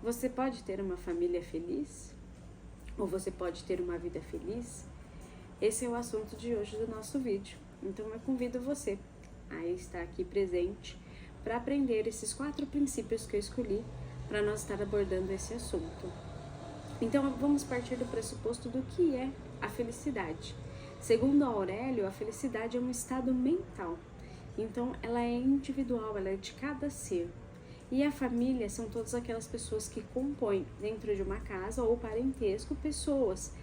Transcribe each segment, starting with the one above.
Você pode ter uma família feliz? Ou você pode ter uma vida feliz? Esse é o assunto de hoje do nosso vídeo. Então eu convido você a estar aqui presente para aprender esses 4 princípios que eu escolhi para nós estar abordando esse assunto. Então vamos partir do pressuposto do que é a felicidade. Segundo Aurélio, a felicidade é um estado mental. Então ela é individual, ela é de cada ser. E a família são todas aquelas pessoas que compõem dentro de uma casa ou parentesco pessoas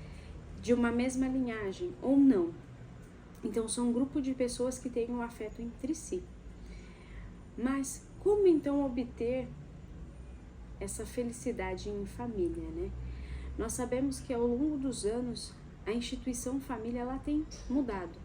de uma mesma linhagem ou não. Então são um grupo de pessoas que têm um afeto entre si. Mas como então obter essa felicidade em família, né? Nós sabemos que ao longo dos anos a instituição família ela tem mudado.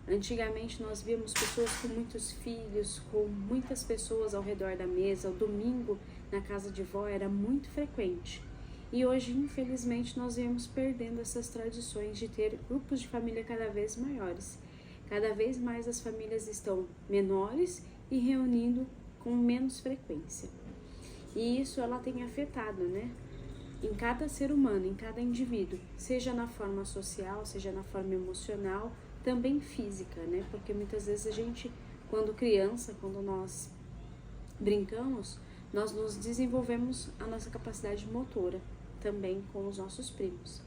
Antigamente nós víamos pessoas com muitos filhos, com muitas pessoas ao redor da mesa. O domingo na casa de vó era muito frequente. E hoje, infelizmente, nós viemos perdendo essas tradições de ter grupos de família cada vez maiores. Cada vez mais as famílias estão menores e reunindo com menos frequência. E isso ela tem afetado, né? Em cada ser humano, em cada indivíduo, seja na forma social, seja na forma emocional, também física, né? Porque muitas vezes a gente, quando criança, quando nós brincamos, nós nos desenvolvemos a nossa capacidade motora, também com os nossos primos.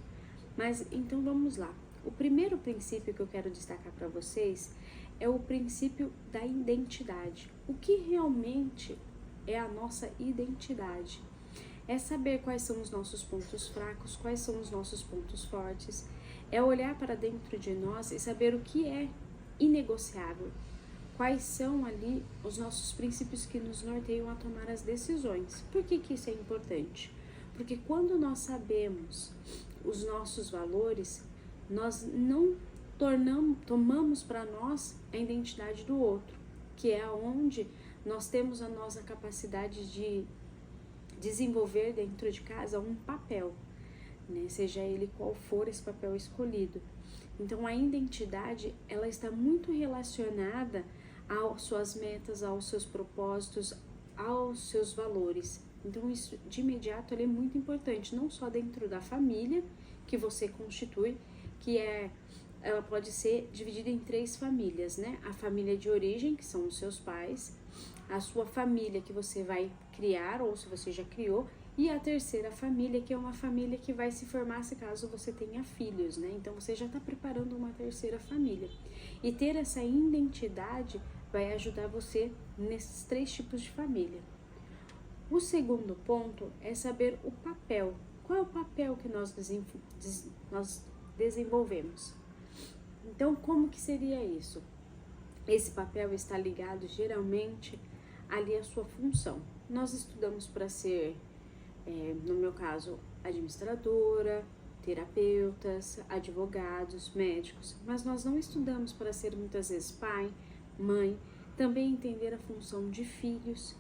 Mas então vamos lá. O primeiro princípio que eu quero destacar para vocês é o princípio da identidade. O que realmente é a nossa identidade? É saber quais são os nossos pontos fracos, quais são os nossos pontos fortes. É olhar para dentro de nós e saber o que é inegociável. Quais são ali os nossos princípios que nos norteiam a tomar as decisões. Por que isso é importante? Porque quando nós sabemos os nossos valores, nós não tomamos para nós a identidade do outro, que é onde nós temos a nossa capacidade de desenvolver dentro de casa um papel, né? Seja ele qual for esse papel escolhido. Então a identidade ela está muito relacionada às suas metas, aos seus propósitos, aos seus valores. Então isso de imediato é muito importante, não só dentro da família que você constitui, ela pode ser dividida em 3 famílias, né? A família de origem, que são os seus pais, a sua família que você vai criar, ou se você já criou, e a terceira família, que é uma família que vai se formar se caso você tenha filhos, né? Então você já está preparando uma terceira família. E ter essa identidade vai ajudar você nesses 3 tipos de família. O segundo ponto é saber o papel. Qual é o papel que nós desenvolvemos? Então, como que seria isso? Esse papel está ligado geralmente ali à sua função. Nós estudamos para ser, no meu caso, administradora, terapeutas, advogados, médicos, mas nós não estudamos para ser muitas vezes pai, mãe, também entender a função de filhos.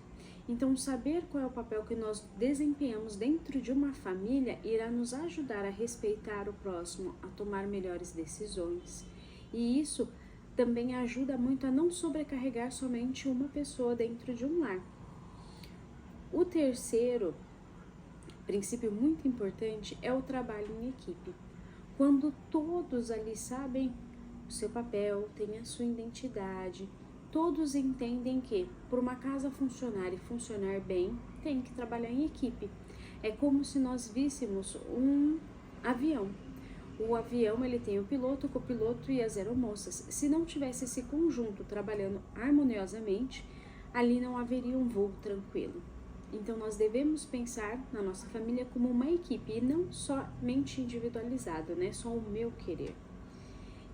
Então, saber qual é o papel que nós desempenhamos dentro de uma família irá nos ajudar a respeitar o próximo, a tomar melhores decisões. E isso também ajuda muito a não sobrecarregar somente uma pessoa dentro de um lar. O terceiro princípio muito importante é o trabalho em equipe. Quando todos ali sabem o seu papel, têm a sua identidade, todos entendem que, por uma casa funcionar e funcionar bem, tem que trabalhar em equipe. É como se nós víssemos um avião. O avião ele tem o piloto, o copiloto e as aeromoças. Se não tivesse esse conjunto trabalhando harmoniosamente, ali não haveria um voo tranquilo. Então nós devemos pensar na nossa família como uma equipe e não somente individualizado, né? Só o meu querer.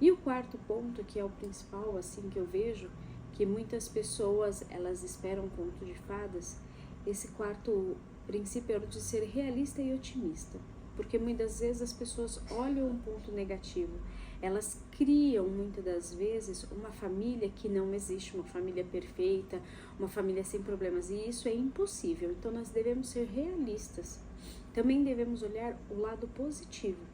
E o quarto ponto, que é o principal, assim que eu vejo, que muitas pessoas elas esperam conto de fadas, esse quarto princípio é o de ser realista e otimista, porque muitas vezes as pessoas olham um ponto negativo, elas criam muitas das vezes uma família que não existe, uma família perfeita, uma família sem problemas, e isso é impossível. Então nós devemos ser realistas, também devemos olhar o lado positivo,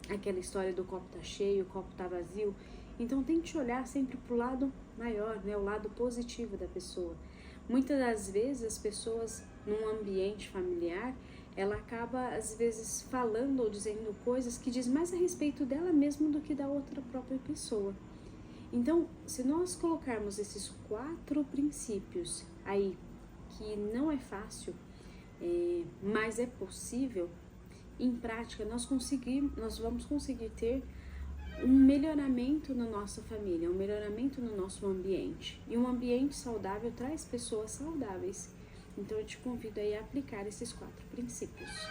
aquela história do copo tá cheio, o copo tá vazio. Então tente olhar sempre pro lado maior, né? O lado positivo da pessoa. Muitas das vezes as pessoas num ambiente familiar, ela acaba às vezes falando ou dizendo coisas que diz mais a respeito dela mesma do que da outra própria pessoa. Então, se nós colocarmos esses 4 princípios aí, que não é fácil, mas é possível, em prática nós vamos conseguir ter um melhoramento na nossa família, um melhoramento no nosso ambiente. E um ambiente saudável traz pessoas saudáveis. Então eu te convido aí a aplicar esses 4 princípios.